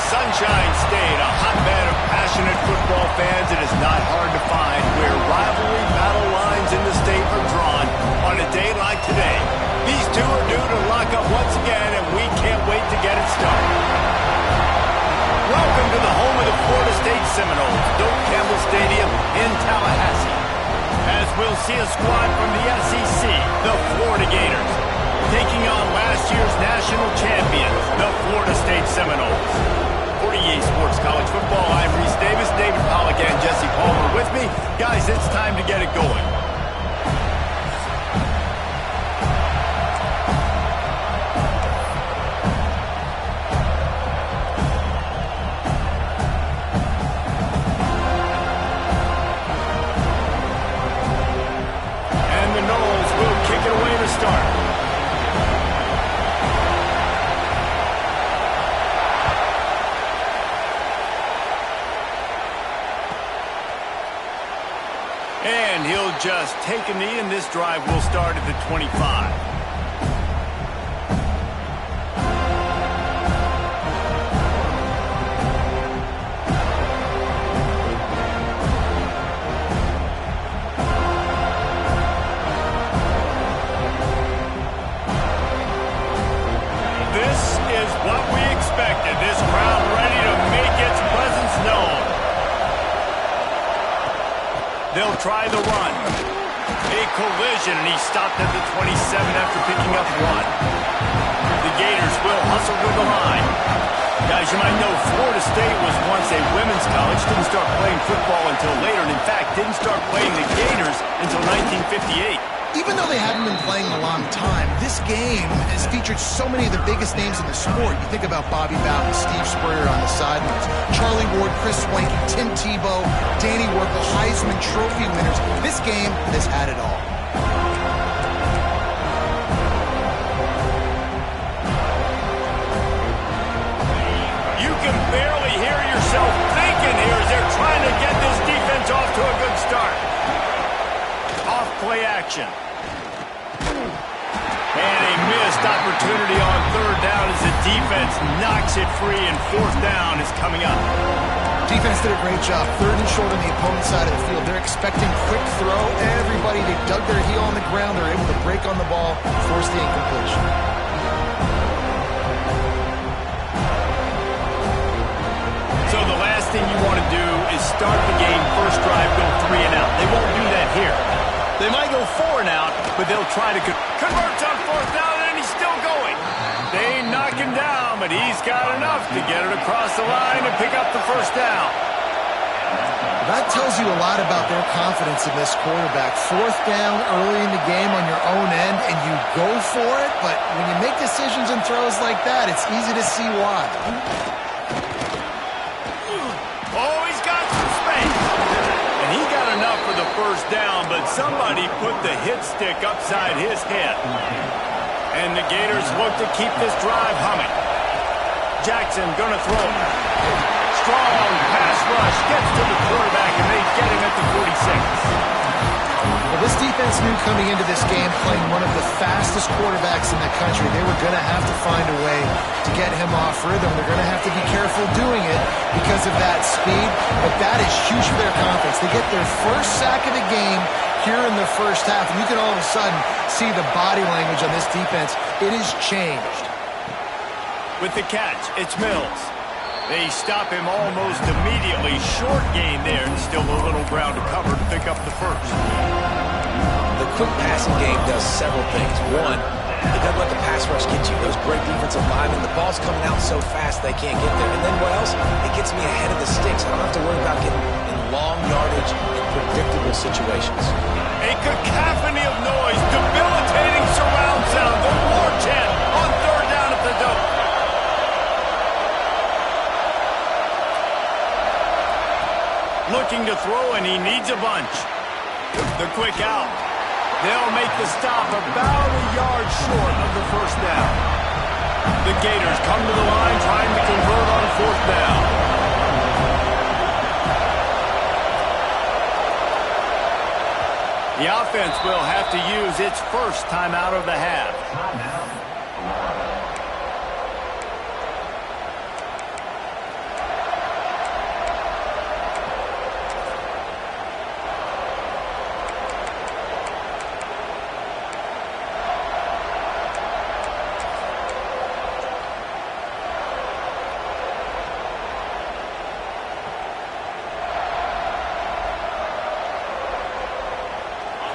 Sunshine State, a hotbed of passionate football fans. It is not hard to find where rivalry battle lines in the state are drawn on a day like today. These two are due to lock up once again, and we can't wait to get it started. Welcome to the home of the Florida State Seminoles, Doak Campbell Stadium in Tallahassee. As we'll see a squad from the SEC, the Florida Gators, taking on last year's national champions, the Florida State Seminoles. For EA Sports College Football, I'm Reese Davis, David Pollack, and Jesse Palmer with me. Guys, it's time to get it going. And the Noles will kick it away to start. And he'll just take a knee, and this drive will start at the 25. This is what we expected. This crowd ready to make its presence known. They'll try the run. A collision, and he stopped at the 27 after picking up one. The Gators will hustle to the line. Guys, you might know Florida State was once a women's college, didn't start playing football until later, and in fact, didn't start playing the Gators until 1958. Even though they haven't been playing a long time, this game has featured so many of the biggest names in the sport. You think about Bobby Bowden, Steve Spurrier on the sidelines, Charlie Ward, Chris Swanky, Tim Tebow, Danny Werkel, Heisman Trophy winners. This game has had it all. You can barely hear yourself thinking here as they're trying to get this defense off to a good start. Off play action. And a missed opportunity on third down as the defense knocks it free, and fourth down is coming up. Defense did a great job. Third and short on the opponent's side of the field. They're expecting quick throw. Everybody, they dug their heel on the ground. They're able to break on the ball, force the incompletion. So the last thing you want to do is start the game, first drive, go 3 and out. They won't do that here. They might go 4 and out, but they'll try to convert on fourth down, and he's still going. They knock him down, but he's got enough to get it across the line and pick up the first down. That tells you a lot about their confidence in this quarterback. Fourth down early in the game on your own end, and you go for it, but when you make decisions and throws like that, it's easy to see why. Oh, he's got some space. And he got enough for the first down, but somebody put the hit stick upside his head. And the Gators look to keep this drive humming. Jackson gonna throw. Strong pass rush, gets to the quarterback, and they get him at the 46. Well, this defense knew coming into this game, playing one of the fastest quarterbacks in the country, they were going to have to find a way to get him off rhythm. They're going to have to be careful doing it because of that speed, but that is huge for their confidence. They get their first sack of the game here in the first half, and you can all of a sudden see the body language on this defense. It has changed. With the catch, it's Mills. They stop him almost immediately. Short gain there, and still a little ground to cover to pick up the first. The quick passing game does several things. One, it doesn't let the pass rush get you. Those great defensive linemen, the ball's coming out so fast they can't get there. And then what else? It gets me ahead of the sticks. I don't have to worry about getting in long yardage and predictable situations. A cacophony of noise, debilitating surround sound, the war chant on third down at the Doak. Looking to throw, and he needs a bunch. The quick out. They'll make the stop about a yard short of the first down. The Gators come to the line trying to convert on fourth down. The offense will have to use its first timeout of the half.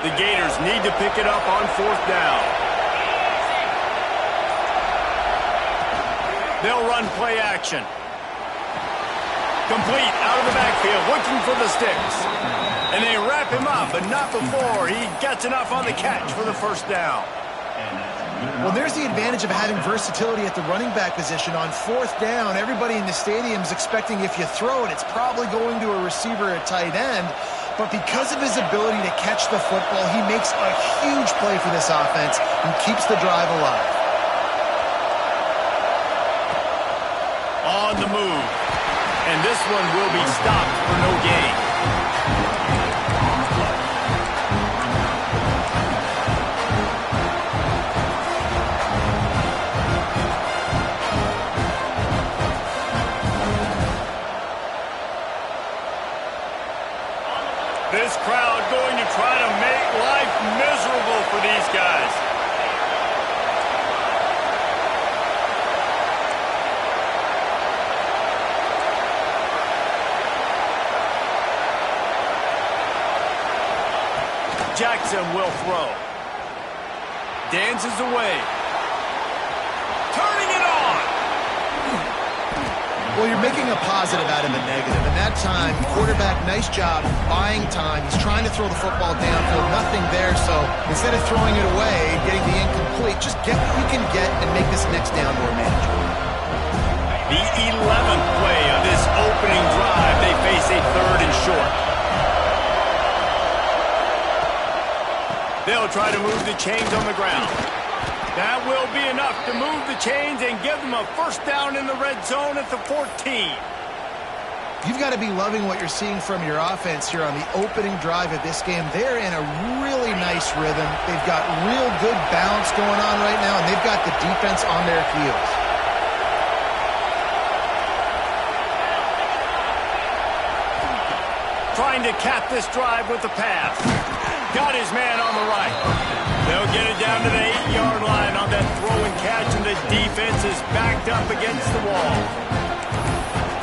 The Gators need to pick it up on 4th down. They'll run play action. Complete out of the backfield, looking for the sticks. And they wrap him up, but not before he gets enough on the catch for the 1st down. Well, there's the advantage of having versatility at the running back position. On 4th down, everybody in the stadium is expecting if you throw it, it's probably going to a receiver at tight end. But because of his ability to catch the football, he makes a huge play for this offense and keeps the drive alive. On the move. And this one will be stopped for no gain. This crowd going to try to make life miserable for these guys. Jackson will throw. Dances away. Turning it on. Well, you're making a positive out of a negative. And that time, quarterback, nice job buying time. He's trying to throw the football downfield. Nothing there. So instead of throwing it away and getting the incomplete, just get what you can get and make this next down more manageable. The 11th play of this opening drive. They face a 3rd and short. They'll try to move the chains on the ground. That will be enough to move the chains and give them a 1st down in the red zone at the 14. You've got to be loving what you're seeing from your offense here on the opening drive of this game. They're in a really nice rhythm. They've got real good balance going on right now, and they've got the defense on their heels. Trying to cap this drive with the pass. Got his man on the right. They'll get it down to the 8-yard line on that throw and catch, and the defense is backed up against the wall.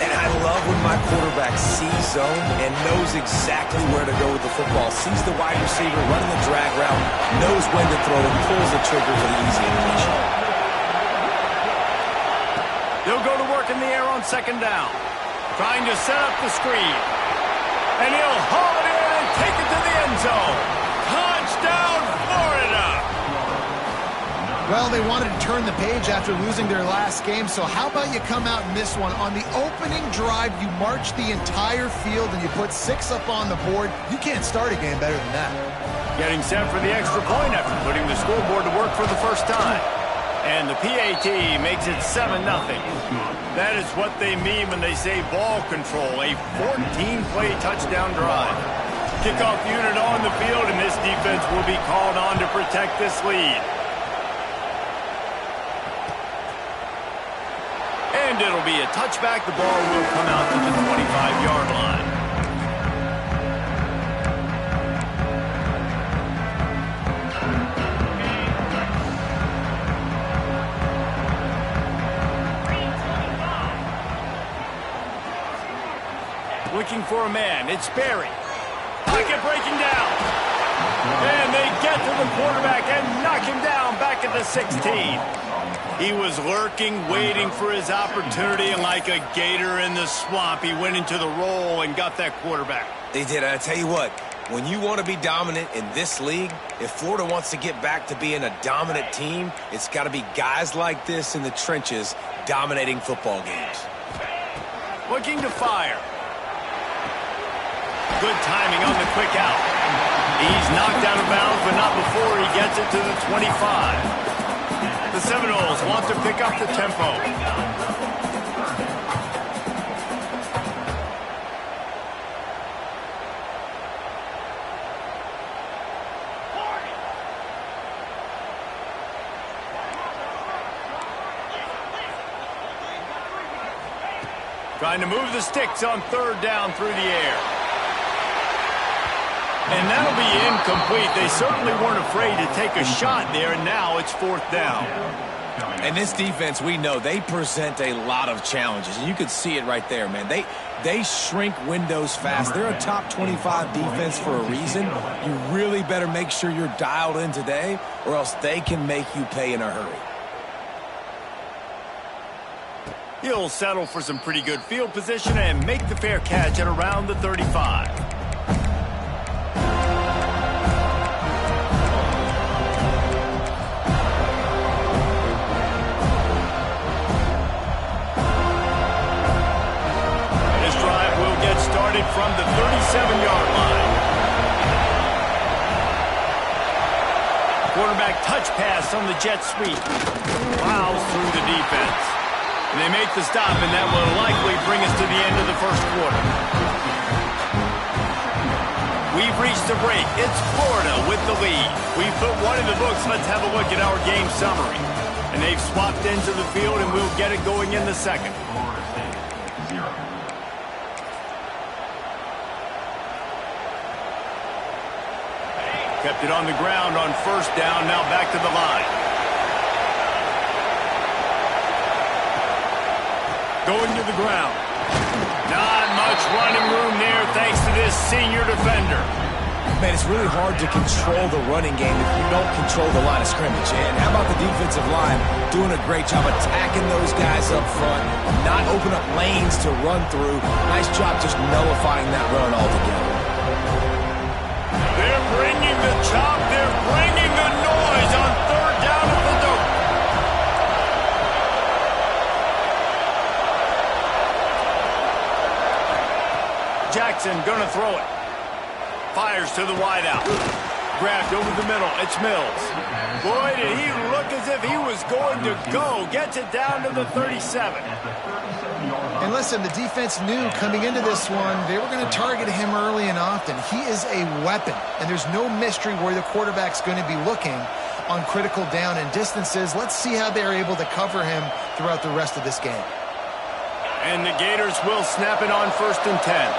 And I love when my quarterback sees zone and knows exactly where to go with the football. Sees the wide receiver running the drag route, knows when to throw, and pulls the trigger for the easy completion. They'll go to work in the air on 2nd down. Trying to set up the screen. And he'll haul it in and take it to the end zone. Touchdown, Florida! Well, they wanted to turn the page after losing their last game, so how about you come out in this one? On the opening drive, you march the entire field and you put 6 up on the board. You can't start a game better than that. Getting set for the extra point after putting the scoreboard to work for the 1st time. And the PAT makes it 7-0. That is what they mean when they say ball control, a 14-play touchdown drive. Kickoff unit on the field, and this defense will be called on to protect this lead. And it'll be a touchback. The ball will come out to the 25-yard line. Looking for a man. It's Barry. Pocket breaking down. And they get to the quarterback and knock him down back at the 16. He was lurking, waiting for his opportunity, and like a gator in the swamp, he went into the roll and got that quarterback. They did. I tell you what, when you want to be dominant in this league, if Florida wants to get back to being a dominant team, it's got to be guys like this in the trenches dominating football games. Looking to fire. Good timing on the quick out. He's knocked out of bounds, but not before he gets it to the 25. The Seminoles want to pick up the tempo. Trying to move the sticks on 3rd down through the air. And that'll be incomplete. They certainly weren't afraid to take a shot there, and now it's 4th down. And this defense, we know, they present a lot of challenges. And you can see it right there, man. They shrink windows fast. They're a top 25 defense for a reason. You really better make sure you're dialed in today, or else they can make you pay in a hurry. He'll settle for some pretty good field position and make the fair catch at around the 35. Started from the 37-yard line. Quarterback touch pass on the jet sweep. Plows through the defense. And they make the stop, and that will likely bring us to the end of the first quarter. We've reached the break. It's Florida with the lead. We've put one in the books. Let's have a look at our game summary. And they've swapped into the field, and we'll get it going in the second. Kept it on the ground on first down, now back to the line. Going to the ground. Not much running room there thanks to this senior defender. Man, it's really hard to control the running game if you don't control the line of scrimmage. And how about the defensive line doing a great job attacking those guys up front, not open up lanes to run through. Nice job just nullifying that run altogether. They're bringing the chop. They're bringing the noise on third down at the dope. Jackson gonna throw it. Fires to the wideout. Grabbed over the middle. It's Mills. Boy, did he look as if he was going to go. Gets it down to the 37. And listen, the defense knew coming into this one, they were going to target him early and often. He is a weapon, and there's no mystery where the quarterback's going to be looking on critical down and distances. Let's see how they're able to cover him throughout the rest of this game. And the Gators will snap it on 1st and 10.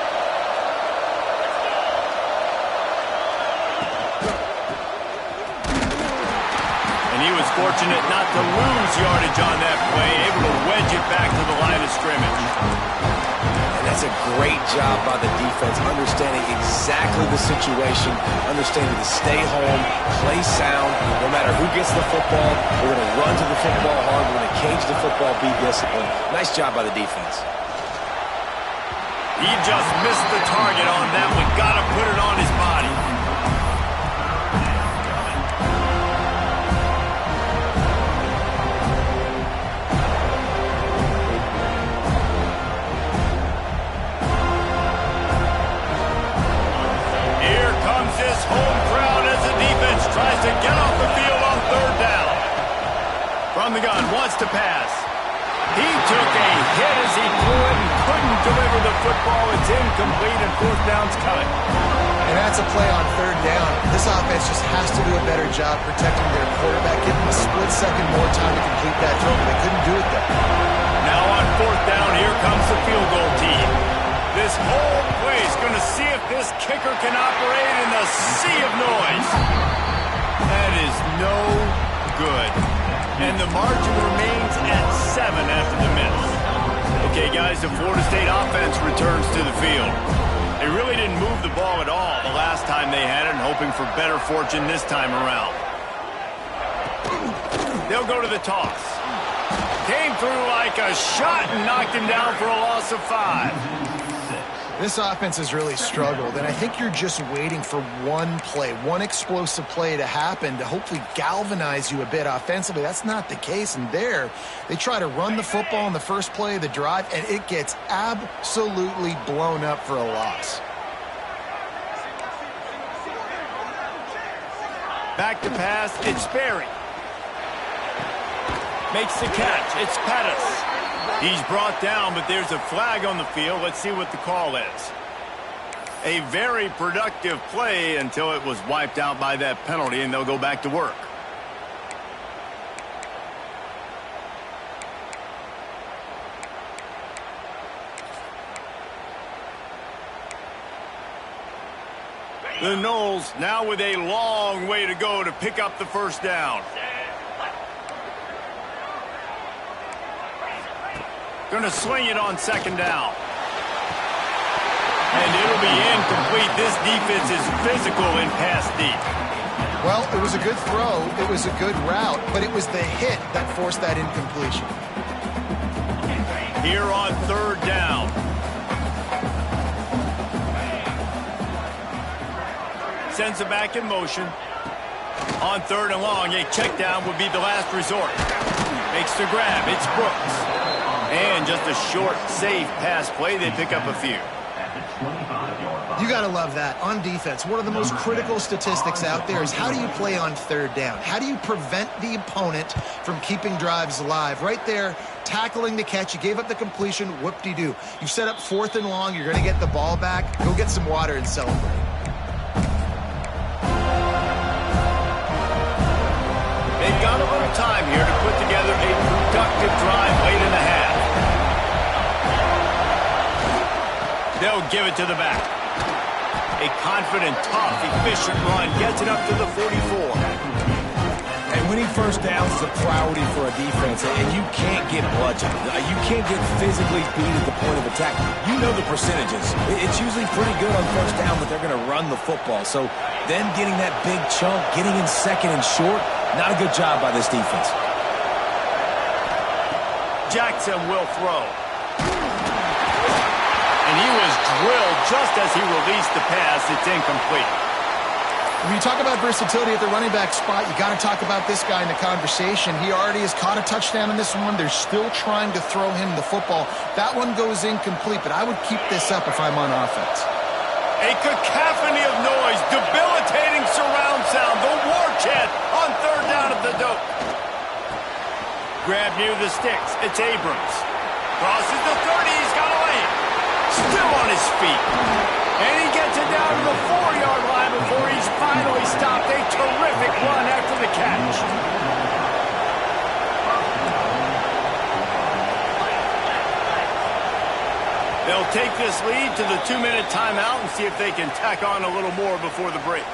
He was fortunate not to lose yardage on that play, able to wedge it back to the line of scrimmage. And that's a great job by the defense, understanding exactly the situation, understanding to stay home, play sound. No matter who gets the football, we're going to run to the football hard, we're going to cage the football, be disciplined. Nice job by the defense. He just missed the target on that one. Got to put it on his body. This home crowd as the defense tries to get off the field on third down. From the gun, wants to pass. He took a hit as he threw it and couldn't deliver the football. It's incomplete and fourth down's coming. And that's a play on third down. This offense just has to do a better job protecting their quarterback. Give them a split second more time to complete that throw, but they couldn't do it there. Now on fourth down, here comes the field goal team. This whole play is going to see if this kicker can operate in the sea of noise. That is no good. And the margin remains at 7 after the miss. Okay, guys, the Florida State offense returns to the field. They really didn't move the ball at all the last time they had it, and hoping for better fortune this time around. They'll go to the toss. Came through like a shot and knocked him down for a loss of 5. This offense has really struggled, and I think you're just waiting for one play, one explosive play to happen to hopefully galvanize you a bit offensively. That's not the case, and there they try to run the football in the first play of the drive, and it gets absolutely blown up for a loss. Back to pass, it's Sperry. Makes the catch, it's Pettis. He's brought down, but there's a flag on the field. Let's see what the call is. A very productive play until it was wiped out by that penalty, and they'll go back to work. The Noles now with a long way to go to pick up the first down. Going to swing it on second down. And it'll be incomplete. This defense is physical in pass deep. Well, it was a good throw. It was a good route, but it was the hit that forced that incompletion. Here on third down. Sends it back in motion. On third and long, a check down would be the last resort. Makes the grab. It's Brooks. And just a short, safe pass play. They pick up a few. You got to love that. On defense, one of the most critical statistics out there is how do you play on third down? How do you prevent the opponent from keeping drives alive? Right there, tackling the catch. You gave up the completion. Whoop-de-doo. You set up fourth and long. You're going to get the ball back. Go get some water and celebrate. They've got a little time here to put together a productive drive late in the half. They'll give it to the back. A confident, tough, efficient run gets it up to the 44. And winning first downs is a priority for a defense, and you can't get bludgeoned. You can't get physically beat at the point of attack. You know the percentages. It's usually pretty good on first down, but they're going to run the football. So then getting that big chunk, getting in second and short, not a good job by this defense. Jackson will throw. And he was drilled just as he released the pass. It's incomplete. When you talk about versatility at the running back spot, you got to talk about this guy in the conversation. He already has caught a touchdown in this one. They're still trying to throw him the football. That one goes incomplete, but I would keep this up if I'm on offense. A cacophony of noise, debilitating surround sound, the war chant on third down at the dope. Grab near the sticks. It's Abrams. Crosses the 30. He's got a lane. Still on his feet. And he gets it down to the 4-yard line before he's finally stopped. A terrific run after the catch. They'll take this lead to the 2-minute timeout and see if they can tack on a little more before the break.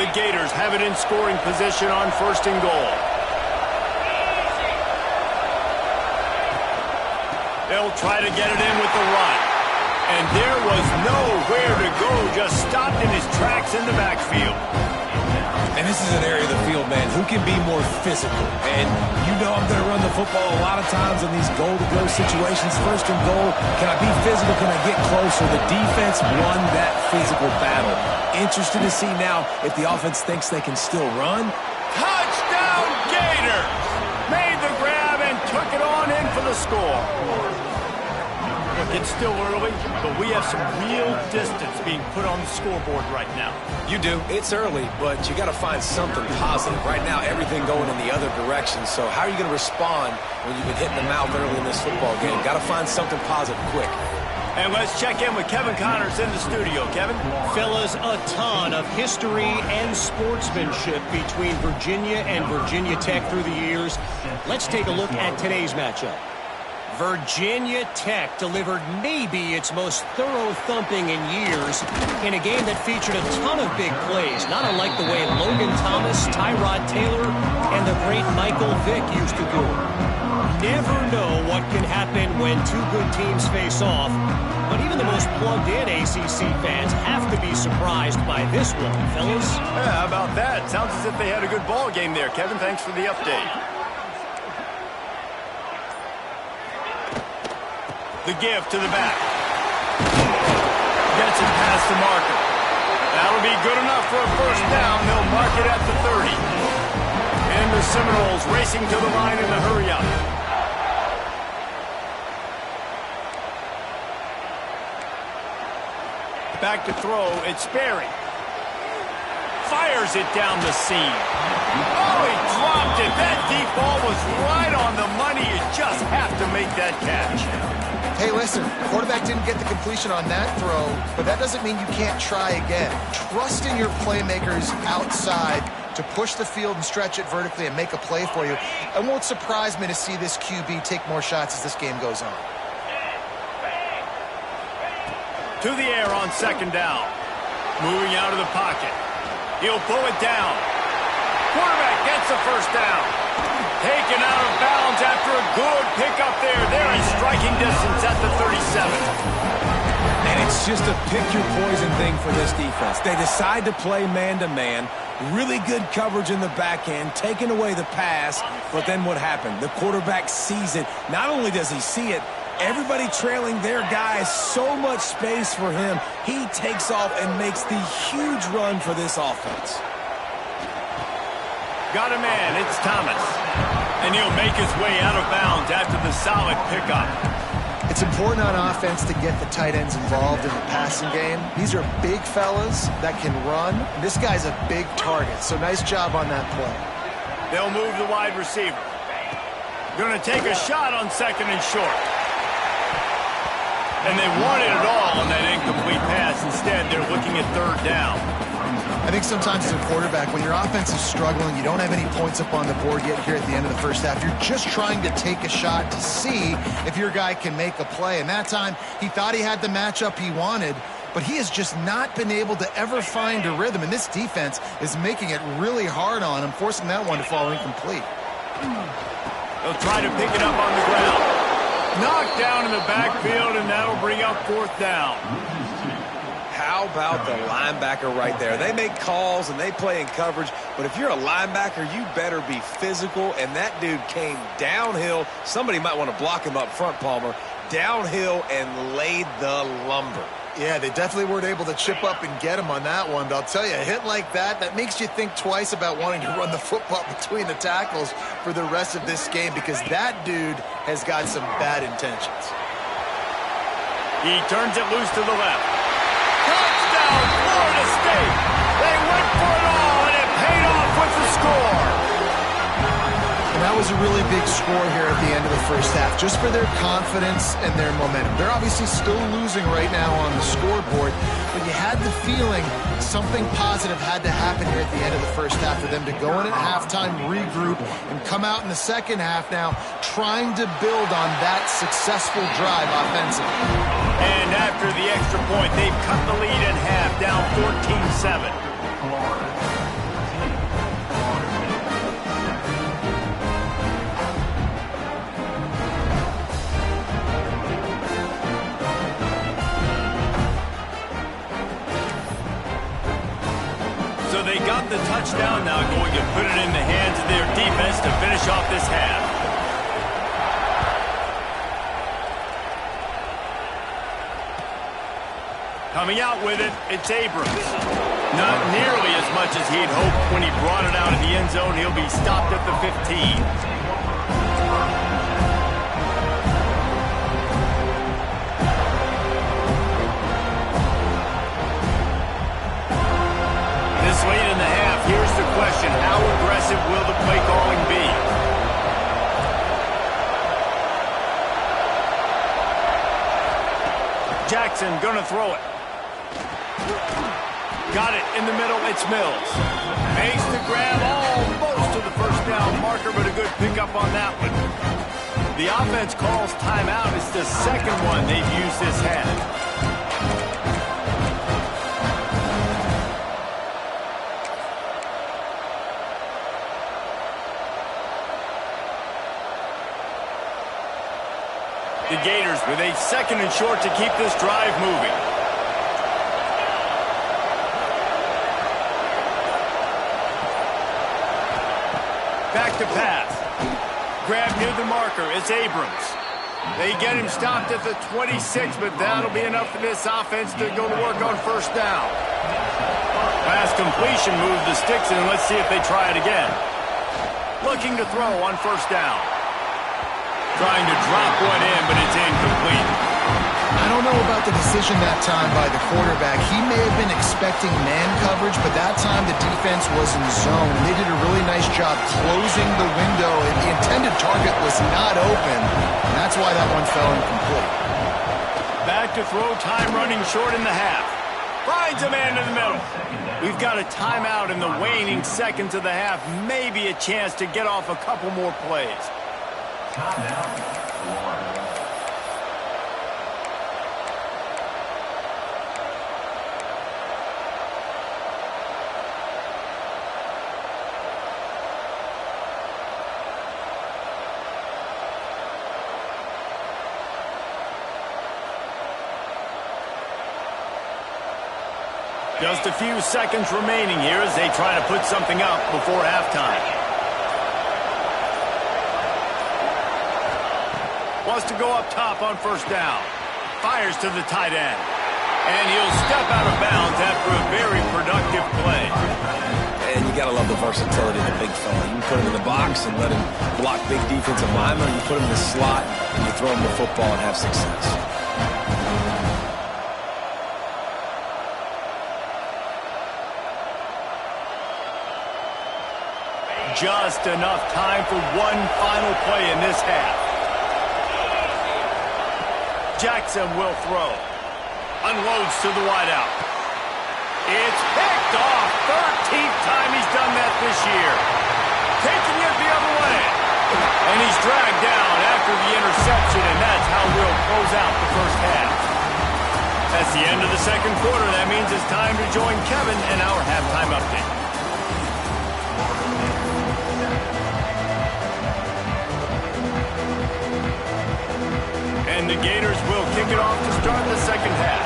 The Gators have it in scoring position on first and goal. They'll try to get it in with the run. And there was nowhere to go, just stopped in his tracks in the backfield. And this is an area of the field, man, who can be more physical. And you know I'm going to run the football a lot of times in these goal-to-go situations. First and goal, can I be physical? Can I get closer? The defense won that physical battle. Interested to see now if the offense thinks they can still run. Touchdown, Gators! Made the grab and took it on in for the score. Look, it's still early, but we have some real distance being put on the scoreboard right now. You do. It's early, but you got to find something positive. Right now, everything going in the other direction. So how are you going to respond when you've been hitting the mouth early in this football game? Got to find something positive quick. And let's check in with Kevin Connors in the studio. Kevin? Fellas, a ton of history and sportsmanship between Virginia and Virginia Tech through the years. Let's take a look at today's matchup. Virginia Tech delivered maybe its most thorough thumping in years in a game that featured a ton of big plays, not unlike the way Logan Thomas, Tyrod Taylor, and the great Michael Vick used to do it. Never know what can happen when two good teams face off, but even the most plugged-in ACC fans have to be surprised by this one, fellas. Yeah, how about that? Sounds as if they had a good ball game there, Kevin. Thanks for the update. The give to the back. Gets it past the marker. That'll be good enough for a first down. They'll mark it at the 30. And the Seminoles racing to the line in the hurry-up. Back to throw. It's Sperry. Fires it down the seam. Oh, he dropped it. That deep ball was right on the money. You just have to make that catch. Hey, listen, the quarterback didn't get the completion on that throw, but that doesn't mean you can't try again. Trust in your playmakers outside to push the field and stretch it vertically and make a play for you. It won't surprise me to see this QB take more shots as this game goes on. To the air on second down. Moving out of the pocket. He'll pull it down. Quarterback gets the first down. Taken out of bounds after a good pickup there. They're in striking distance at the 37. And it's just a pick-your-poison thing for this defense. They decide to play man-to-man. Really good coverage in the back end, taking away the pass. But then what happened? The quarterback sees it. Not only does he see it, everybody trailing their guy, so much space for him. He takes off and makes the huge run for this offense. Got a man, it's Thomas. And he'll make his way out of bounds after the solid pickup. It's important on offense to get the tight ends involved in the passing game. These are big fellas that can run. This guy's a big target, so nice job on that play. They'll move the wide receiver. Going to take a shot on second and short. And they wanted it all on that incomplete pass. Instead, they're looking at third down. I think sometimes as a quarterback, when your offense is struggling, you don't have any points up on the board yet here at the end of the first half. You're just trying to take a shot to see if your guy can make a play. And that time, he thought he had the matchup he wanted, but he has just not been able to ever find a rhythm. And this defense is making it really hard on him, forcing that one to fall incomplete. They'll try to pick it up on the ground. Knocked down in the backfield, and that'll bring up fourth down. How about the linebacker right there? They make calls and they play in coverage, but if you're a linebacker, you better be physical, and that dude came downhill. Somebody might want to block him up front, Palmer. Downhill and laid the lumber. Yeah, they definitely weren't able to chip up and get him on that one, but I'll tell you, a hit like that makes you think twice about wanting to run the football between the tackles for the rest of this game, because that dude has got some bad intentions. He turns it loose to the left. Touchdown, Florida State! They went for it all, and it paid off with the score. And that was a really big score here at the end of the first half, just for their confidence and their momentum. They're obviously still losing right now on the scoreboard, but you had the feeling something positive had to happen here at the end of the first half for them to go in at halftime, regroup, and come out in the second half now trying to build on that successful drive offensively. And after the extra point, they've cut the lead in half, down 14-7. So they got the touchdown, now going to put it in the hands of their defense to finish off this half. Coming out with it, it's Abrams. Not nearly as much as he'd hoped when he brought it out of the end zone. He'll be stopped at the 15. This late in the half, here's the question. How aggressive will the play calling be? Jackson gonna throw it. Got it in the middle, it's Mills. Makes the grab almost to the first down marker, but a good pickup on that one. The offense calls timeout. It's the second one they've used this half. The Gators with a second and short to keep this drive moving. Back to pass. Grab near the marker. It's Abrams. They get him stopped at the 26, but that'll be enough for this offense to go to work on first down. Pass completion, move the sticks, and let's see if they try it again. Looking to throw on first down. Trying to drop one in, but it's incomplete. I don't know about the decision that time by the quarterback. He may have been expecting man coverage, but that time the defense was in zone, and they did a really nice job closing the window. The intended target was not open, and that's why that one fell incomplete. Back to throw, time running short in the half. Finds a man in the middle. We've got a timeout in the waning seconds of the half. Maybe a chance to get off a couple more plays. Just a few seconds remaining here as they try to put something up before halftime. Wants to go up top on first down. Fires to the tight end. And he'll step out of bounds after a very productive play. And you got to love the versatility of the big fella. You can put him in the box and let him block big defensive linemen. You put him in the slot and you throw him the football and have success. Just enough time for one final play in this half. Jackson will throw. Unloads to the wideout. It's picked off. 13th time he's done that this year. Taking it the other way. And he's dragged down after the interception, and that's how we'll close out the first half. That's the end of the second quarter. That means it's time to join Kevin in our halftime update. And the Gators will kick it off to start the second half.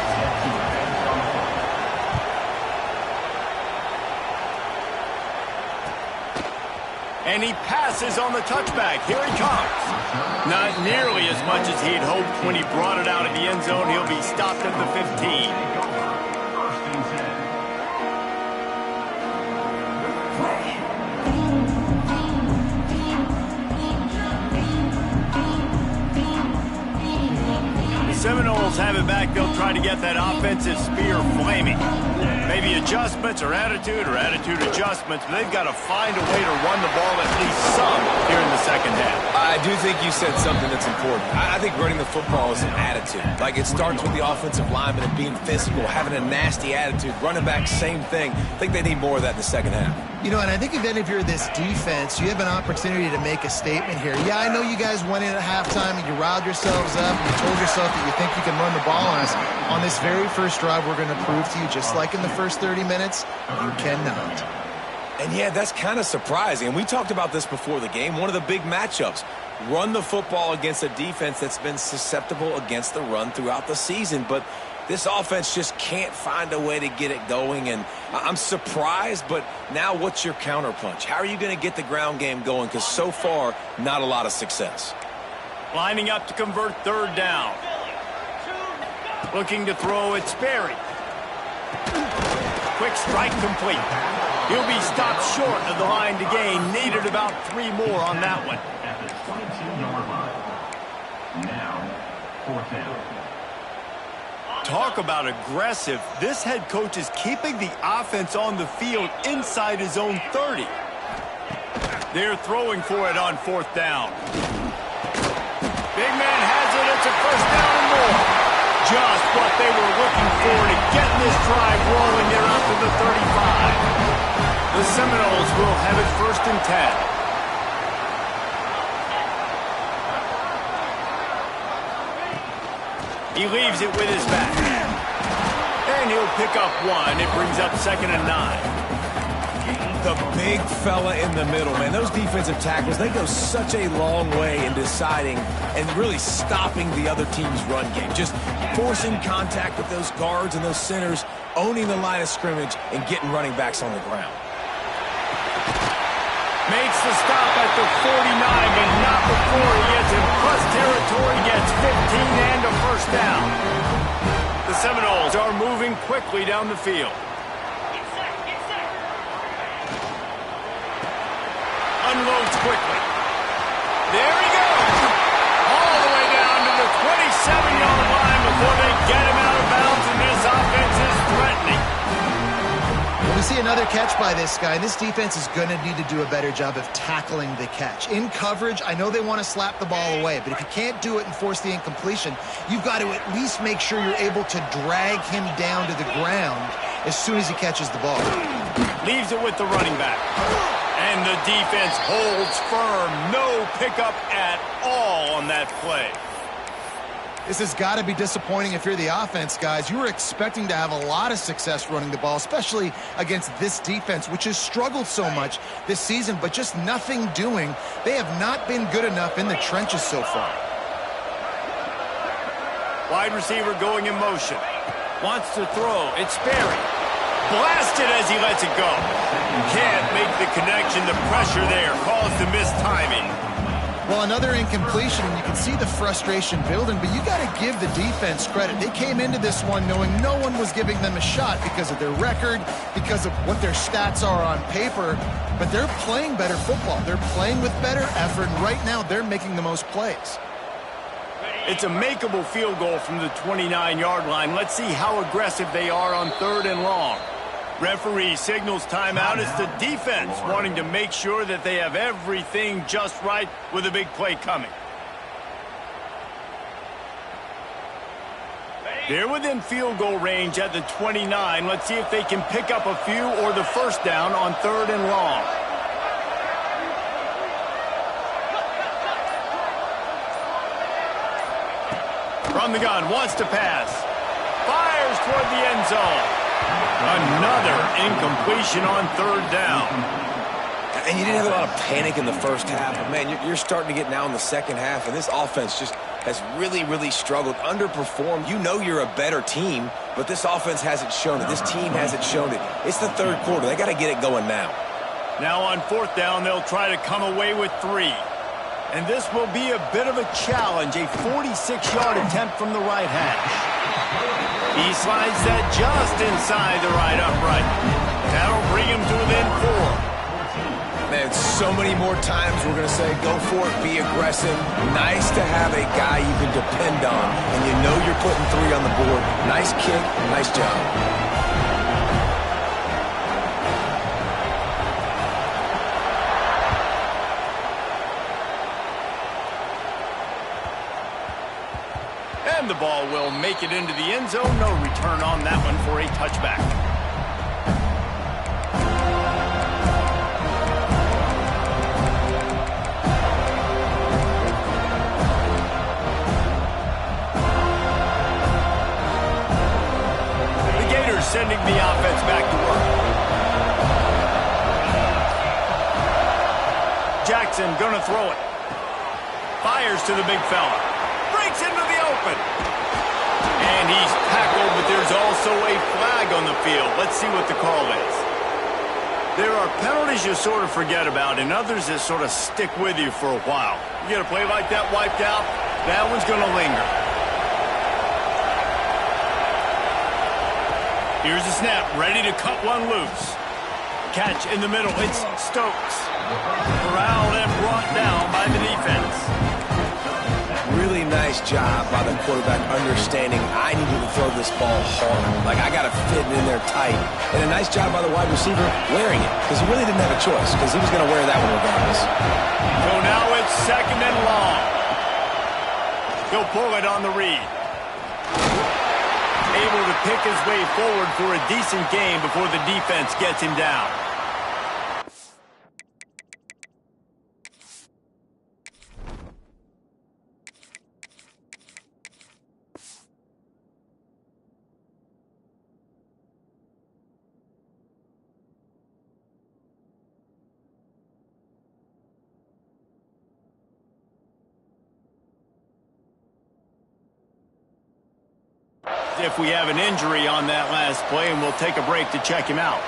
And he passes on the touchback. Here he comes. Not nearly as much as he'd hoped when he brought it out of the end zone. He'll be stopped at the 15. Seminoles have it back. They'll try to get that offensive spear flaming. Maybe adjustments or attitude adjustments, but they've got to find a way to run the ball at least some here in the second half. I do think you said something that's important. I think running the football is an attitude. Like, it starts with the offensive lineman and being physical, having a nasty attitude. Running back, same thing. I think they need more of that in the second half. You know, and I think even if you're this defense, you have an opportunity to make a statement here. Yeah, I know you guys went in at halftime and you riled yourselves up and you told yourself that you think you can run the ball on us. On this very first drive, we're going to prove to you, just like in the first 30 minutes, you cannot. And yeah, that's kind of surprising. And we talked about this before the game. One of the big matchups. Run the football against a defense that's been susceptible against the run throughout the season. But this offense just can't find a way to get it going. And I'm surprised, but now what's your counterpunch? How are you going to get the ground game going? Because so far, not a lot of success. Lining up to convert third down. Looking to throw, it's Sperry. Quick strike complete. He'll be stopped short of the line to gain. Needed about 3 more on that one. Talk about aggressive. This head coach is keeping the offense on the field inside his own 30. They're throwing for it on fourth down. Big man has it. It's a first down and more. Just what they were looking for to get this drive rolling. They're out to the 35. The Seminoles will have it first and 10. He leaves it with his back. And he'll pick up 1. It brings up 2nd and 9. The big fella in the middle, man. Those defensive tackles, they go such a long way in deciding and really stopping the other team's run game. Just forcing contact with those guards and those centers, owning the line of scrimmage, and getting running backs on the ground. Makes the stop at the 49, but not before he gets in plus territory, gets 15 and a first down. The Seminoles are moving quickly down the field. Unloads quickly. There he goes. All the way down to the 27-yard line before they get him out of bounds, and this offense is threatening. We see another catch by this guy. This defense is going to need to do a better job of tackling the catch. In coverage, I know they want to slap the ball away, but if you can't do it and force the incompletion, you've got to at least make sure you're able to drag him down to the ground as soon as he catches the ball. Leaves it with the running back. And the defense holds firm. No pickup at all on that play. This has got to be disappointing if you're the offense, guys. You were expecting to have a lot of success running the ball, especially against this defense, which has struggled so much this season, but just nothing doing. They have not been good enough in the trenches so far. Wide receiver going in motion. Wants to throw. It's Sperry. Blasted as he lets it go. Can't make the connection. The pressure there caused the missed timing. Well, another incompletion, and you can see the frustration building, but you got to give the defense credit. They came into this one knowing no one was giving them a shot because of their record, because of what their stats are on paper, but they're playing better football. They're playing with better effort, and right now they're making the most plays. It's a makeable field goal from the 29-yard line. Let's see how aggressive they are on 3rd and long. Referee signals timeout. It's the defense wanting to make sure that they have everything just right with a big play coming. They're within field goal range at the 29. Let's see if they can pick up a few or the first down on 3rd and long. From the gun, wants to pass. Fires toward the end zone. Another incompletion on 3rd down. And you didn't have a lot of panic in the first half, but, man, you're starting to get now in the second half, and this offense just has really struggled, underperformed. You know you're a better team, but this offense hasn't shown it. This team hasn't shown it. It's the 3rd quarter. They got to get it going now. Now on 4th down, they'll try to come away with 3. And this will be a bit of a challenge, a 46-yard attempt from the right hash. He slides that just inside the right upright. That'll bring him to within 4. Man, so many more times we're going to say, go for it, be aggressive. Nice to have a guy you can depend on, and you know you're putting 3 on the board. Nice kick, nice job. And the ball will make it into the end zone. No return on that one for a touchback. The Gators sending the offense back to work. Jackson gonna throw it. Fires to the big fella. Breaks into the open. And he's tackled, but there's also a flag on the field. Let's see what the call is. There are penalties you sort of forget about and others that sort of stick with you for a while. You get a play like that wiped out, that one's going to linger. Here's the snap, ready to cut one loose. Catch in the middle, it's Stokes. Corralled and brought down by the defense. Really nice job by the quarterback understanding I need to throw this ball hard. Like, I got to fit it in there tight. And a nice job by the wide receiver wearing it, because he really didn't have a choice, because he was going to wear that one regardless. So now it's 2nd and long. He'll pull it on the read. Able to pick his way forward for a decent game before the defense gets him down. If we have an injury on that last play, and we'll take a break to check him out.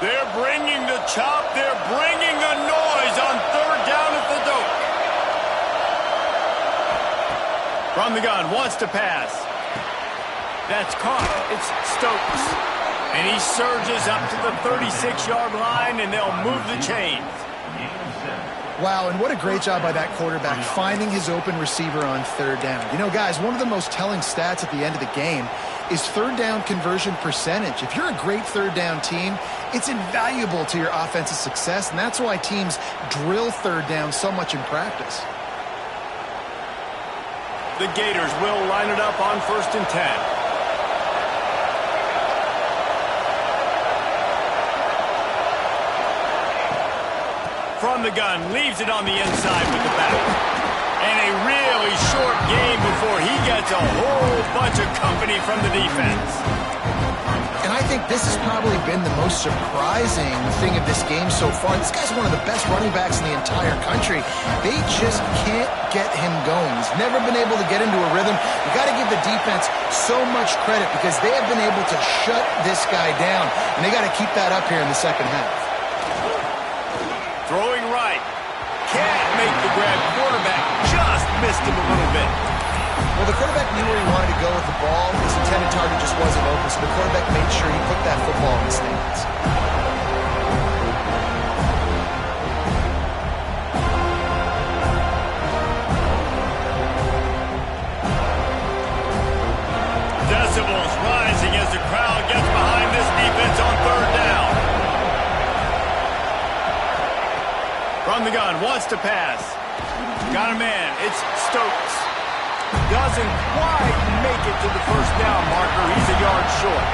They're bringing the chop. They're bringing the noise on 3rd down at the dope. From the gun, wants to pass. That's caught. It's Stokes. And he surges up to the 36-yard line, and they'll move the chains. Wow, and what a great job by that quarterback finding his open receiver on 3rd down. You know, guys, one of the most telling stats at the end of the game is 3rd down conversion percentage. If you're a great 3rd down team, it's invaluable to your offensive success, and that's why teams drill 3rd down so much in practice. The Gators will line it up on 1st and 10. From the gun, leaves it on the inside with the back. And a really short game before he gets a whole bunch of company from the defense. And I think this has probably been the most surprising thing of this game so far. This guy's one of the best running backs in the entire country. They just can't get him going. He's never been able to get into a rhythm. You got to give the defense so much credit because they have been able to shut this guy down, and they got to keep that up here in the second half. Throwing right. Can't make the grab. Quarterback just missed him a little bit. Well, the quarterback knew where he wanted to go with the ball. His intended target just wasn't open, so the quarterback made sure he put that football in the stands. Decibels rising as the crowd gets behind this defense on third down. From the gun, wants to pass. Got a man. It's Stokes. Doesn't quite make it to the first down marker. He's a yard short.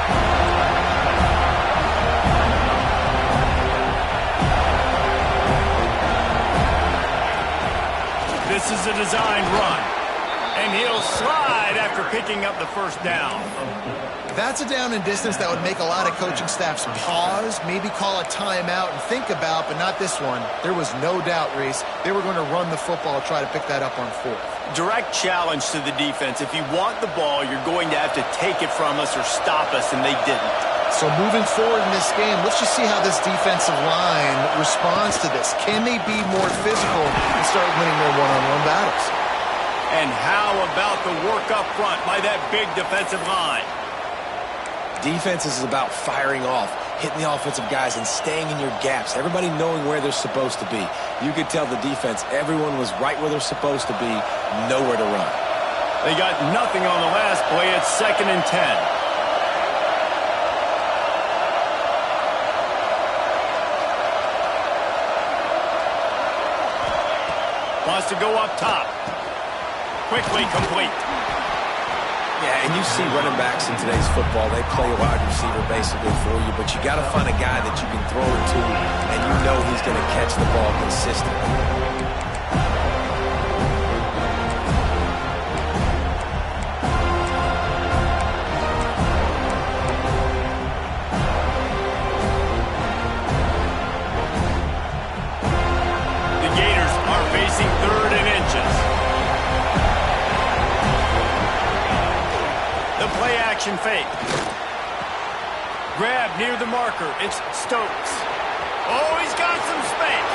This is a designed run. And he'll slide after picking up the first down. That's a down and distance that would make a lot of coaching staffs pause, maybe call a timeout and think about, but not this one. There was no doubt, Reese, they were going to run the football, try to pick that up on fourth. Direct challenge to the defense. If you want the ball, you're going to have to take it from us or stop us, and they didn't. So moving forward in this game, let's just see how this defensive line responds to this. Can they be more physical and start winning their one-on-one battles? And how about the work up front by that big defensive line? Defense is about firing off, hitting the offensive guys, and staying in your gaps. Everybody knowing where they're supposed to be. You could tell the defense, everyone was right where they're supposed to be, nowhere to run. They got nothing on the last play. It's 2nd and 10. Wants to go up top. Quickly complete. Yeah, and you see running backs in today's football, they play a wide receiver basically for you, but you got to find a guy that you can throw it to, and you know he's going to catch the ball consistently. The Gators are facing 3rd and inches. The play action fake. Grab near the marker. It's Stokes. Oh, he's got some space.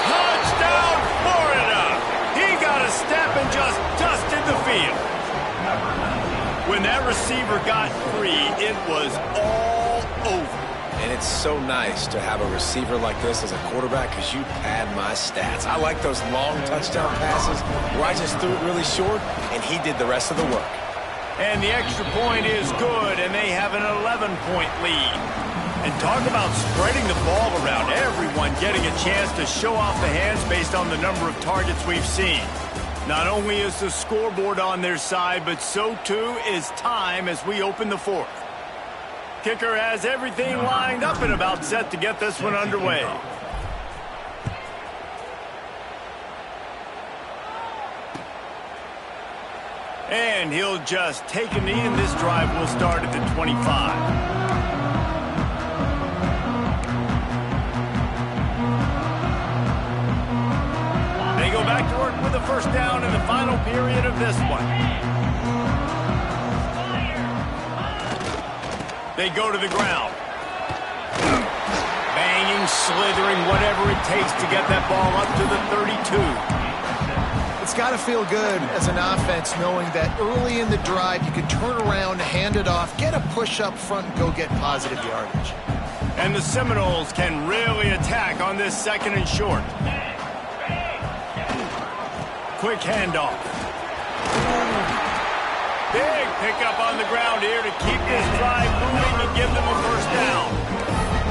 Touchdown, Florida. He got a step and just dusted the field. When that receiver got free, it was all over. And it's so nice to have a receiver like this as a quarterback because you pad my stats. I like those long touchdown passes where I just threw it really short and he did the rest of the work. And the extra point is good, and they have an 11-point lead. And talk about spreading the ball around. Everyone getting a chance to show off the hands based on the number of targets we've seen. Not only is the scoreboard on their side, but so too is time as we open the fourth. Kicker has everything lined up and about set to get this one underway. And he'll just take a knee, and this drive will start at the 25. They go back to work with the first down in the final period of this one. They go to the ground. Banging, slithering, whatever it takes to get that ball up to the 32. It's got to feel good as an offense knowing that early in the drive you can turn around, hand it off, get a push up front, and go get positive yardage. And the Seminoles can really attack on this 2nd and short. Quick handoff. Big pickup on the ground here to keep this drive moving and give them a first down.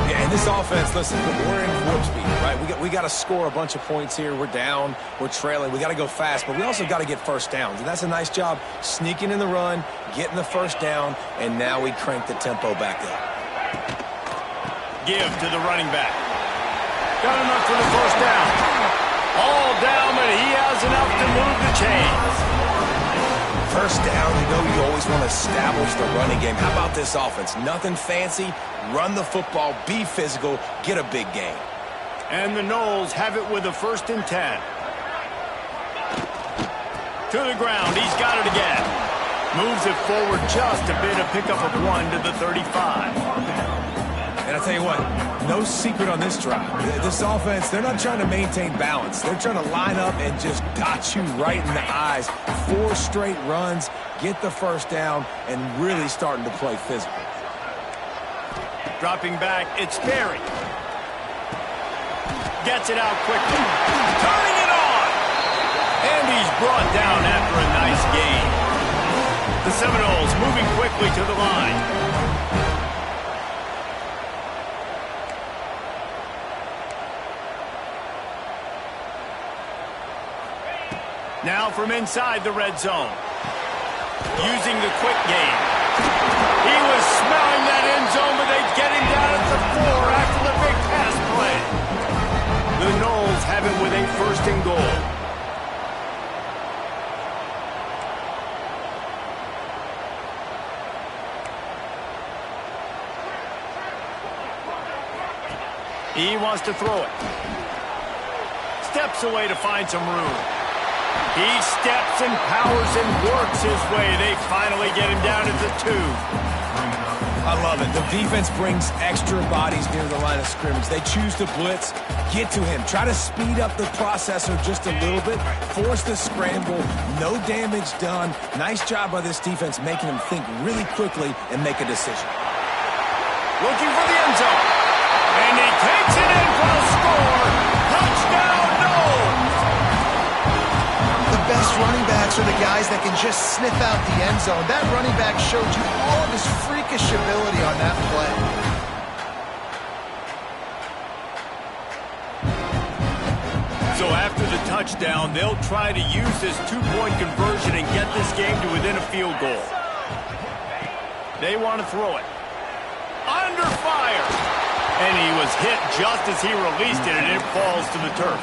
Yeah, and this offense, listen, we're in warp speed, right? We got to score a bunch of points here. We're down. We're trailing. We got to go fast, but we also got to get first downs. And that's a nice job sneaking in the run, getting the first down, and now we crank the tempo back up. Give to the running back. Got enough for the first down. All down, but he has enough to move the chains. first down, you know you always want to establish the running game. How about this offense? Nothing fancy. Run the football, be physical, get a big gain. And the Noles have it with a 1st and 10. To the ground, he's got it again. Moves it forward just a bit, a pickup of 1 to the 35. And I tell you what, no secret on this drive. This offense, they're not trying to maintain balance. They're trying to line up and just dot you right in the eyes. 4 straight runs, get the first down, and really starting to play physical. Dropping back, it's Berry. Gets it out quickly. Turning it on! And he's brought down after a nice gain. The Seminoles moving quickly to the line. Now from inside the red zone. Using the quick game. He was smelling that end zone, but they get him down at the 4 after the big pass play. The Noles have it with a 1st and goal. He wants to throw it. Steps away to find some room. He steps and powers and works his way. They finally get him down at the 2. I love it. The defense brings extra bodies near the line of scrimmage. They choose to blitz, get to him, try to speed up the processor just a little bit, force the scramble, no damage done. Nice job by this defense making him think really quickly and make a decision. Looking for the end zone. And he takes it in for a score. Touchdown, Noles! The best running backs are the guys that can just sniff out the end zone. That running back showed you all of his freakish ability on that play. So after the touchdown, they'll try to use this 2-point conversion and get this game to within a field goal. They want to throw it. Under fire! And he was hit just as he released it, and it falls to the turf.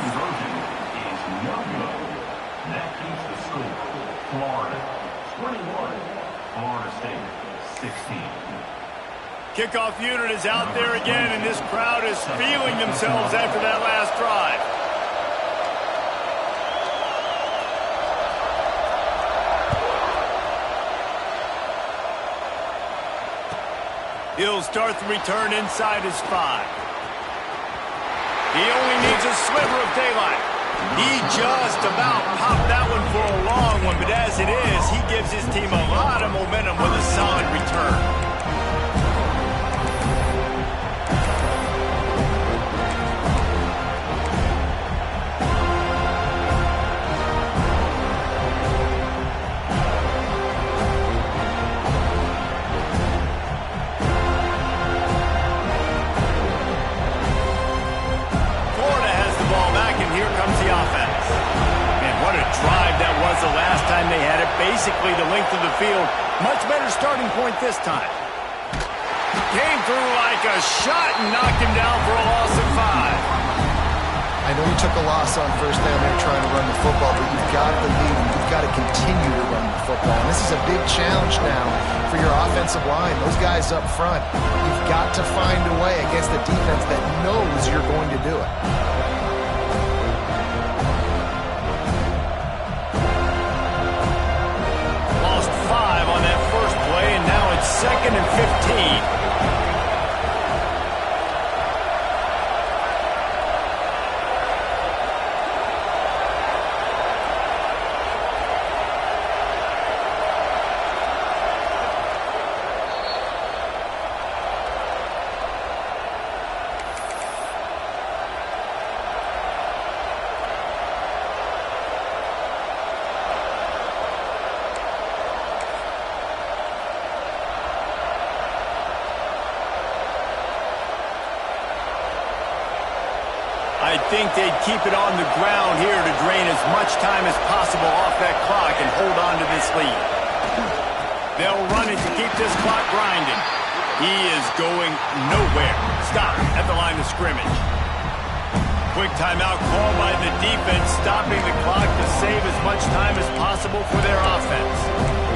That keeps the score. Florida 21, Florida State 16. Kickoff unit is out there again, and this crowd is feeling themselves after that last drive. He'll start the return inside his 5. He only needs a sliver of daylight. He just about popped that one for a long one, but as it is, he gives his team a lot of momentum with a solid return. The last time they had it, basically the length of the field. Much better starting point this time. Came through like a shot and knocked him down for a loss of 5. I know you took a loss on first down there trying to run the football, but you've got the lead and you've got to continue to run the football. And this is a big challenge now for your offensive line. Those guys up front, you've got to find a way against the defense that knows you're going to do it. On that first play, and now it's 2nd and 15. I think they'd keep it on the ground here to drain as much time as possible off that clock and hold on to this lead. They'll run it to keep this clock grinding. He is going nowhere. Stop at the line of scrimmage. Quick timeout call by the defense, stopping the clock to save as much time as possible for their offense.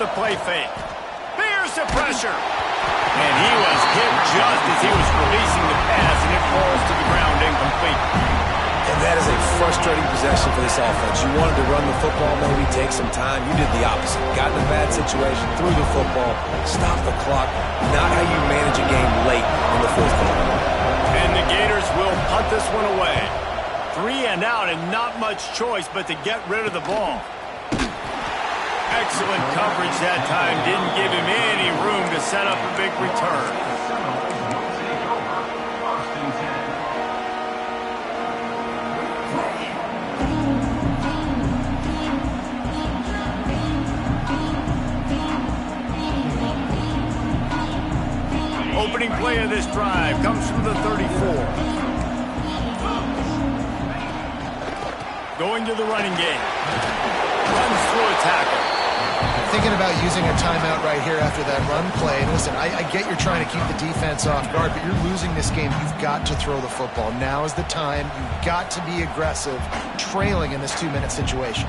the play fake. Here's the pressure. And he was hit just as he was releasing the pass, and it falls to the ground incomplete. And that is a frustrating possession for this offense. You wanted to run the football, maybe take some time. You did the opposite. Got in a bad situation, threw the football, stopped the clock. Not how you manage a game late in the fourth quarter. And the Gators will punt this one away. 3 and out, and not much choice but to get rid of the ball. Excellent coverage that time. Didn't give him any room to set up a big return. Opening play of this drive comes from the 34. Going to the running game. Runs through a tackle. Thinking about using a timeout right here after that run play. And listen, I get you're trying to keep the defense off guard, but you're losing this game. You've got to throw the football. Now is the time. You've got to be aggressive, trailing in this 2-minute situation.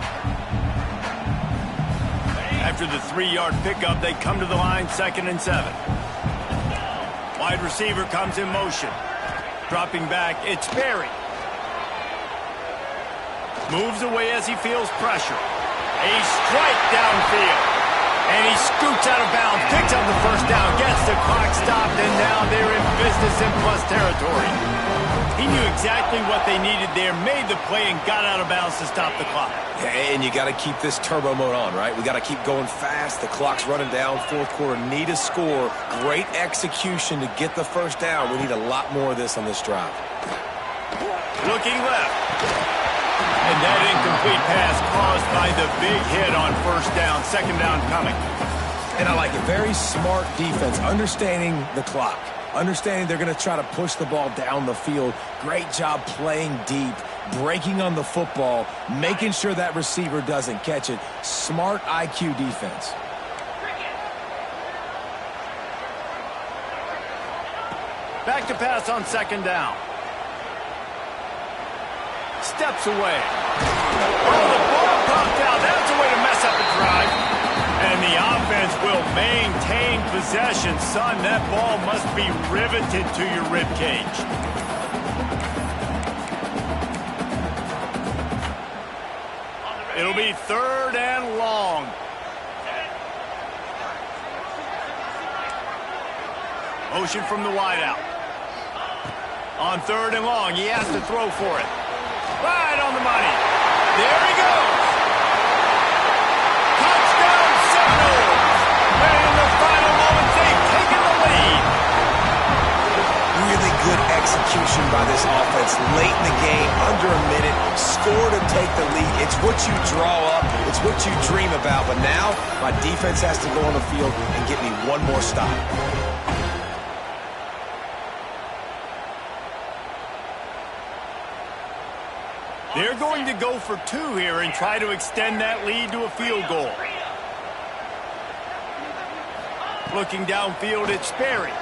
After the 3-yard pickup, they come to the line, 2nd and 7. Wide receiver comes in motion. Dropping back, it's Berry. Moves away as he feels pressure. A strike downfield. And he scoots out of bounds, picks up the first down, gets the clock stopped, and now they're in business in plus territory. He knew exactly what they needed there, made the play, and got out of bounds to stop the clock. Yeah, and you got to keep this turbo mode on, right? We got to keep going fast. The clock's running down. Fourth quarter, need a score. Great execution to get the first down. We need a lot more of this on this drive. Looking left. And that incomplete pass caused by the big hit on first down. 2nd down coming. And I like it. Very smart defense, understanding the clock. Understanding they're going to try to push the ball down the field. Great job playing deep, breaking on the football, making sure that receiver doesn't catch it. Smart IQ defense. Back to pass on 2nd down. Steps away. Oh, the ball popped out. That's a way to mess up a drive. And the offense will maintain possession. Son, that ball must be riveted to your rib cage. It'll be 3rd and long. Motion from the wideout. On 3rd and long, he has to throw for it. Right on the money. There he goes. Touchdown Seminoles. And in the final moments, they've taken the lead. Really good execution by this offense. Late in the game, under a minute, score to take the lead. It's what you draw up. It's what you dream about. But now, my defense has to go on the field and get me one more stop. They're going to go for 2 here and try to extend that lead to a field goal. Looking downfield, it's Berry.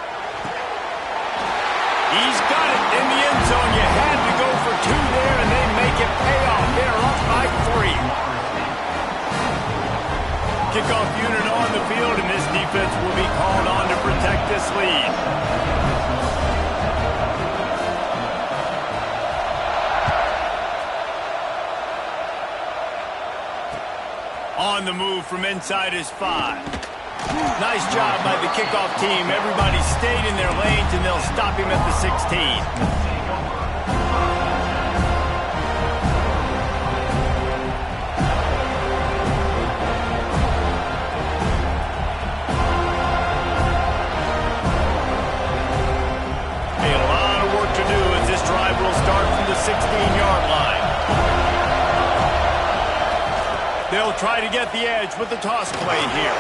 He's got it in the end zone. You had to go for 2 there, and they make it pay off. They're up by 3. Kickoff unit on the field, and this defense will be called on to protect this lead. On the move from inside his 5. Nice job by the kickoff team. Everybody stayed in their lanes, and they'll stop him at the 16. A lot of work to do as this drive will start from the 16-yard line. They'll try to get the edge with the toss play here.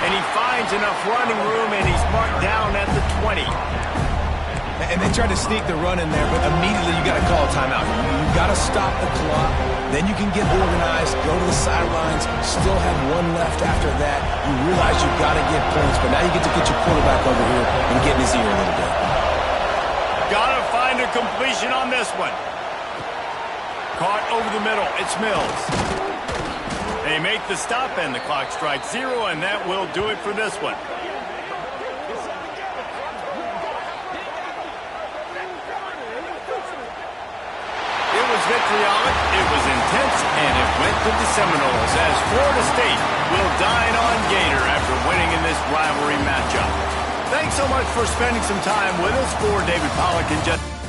And he finds enough running room, and he's marked down at the 20. And they tried to sneak the run in there, but immediately you got to call a timeout. You got to stop the clock. Then you can get organized, go to the sidelines, still have 1 left after that. You realize you've got to get points, but now you get to get your quarterback over here and get in his ear a little bit. Got to find a completion on this one. Caught over the middle. It's Mills. They make the stop, and the clock strikes 0, and that will do it for this one. It was vitriolic, it was intense, and it went to the Seminoles as Florida State will dine on Gator after winning in this rivalry matchup. Thanks so much for spending some time with us. For David Pollack and Justin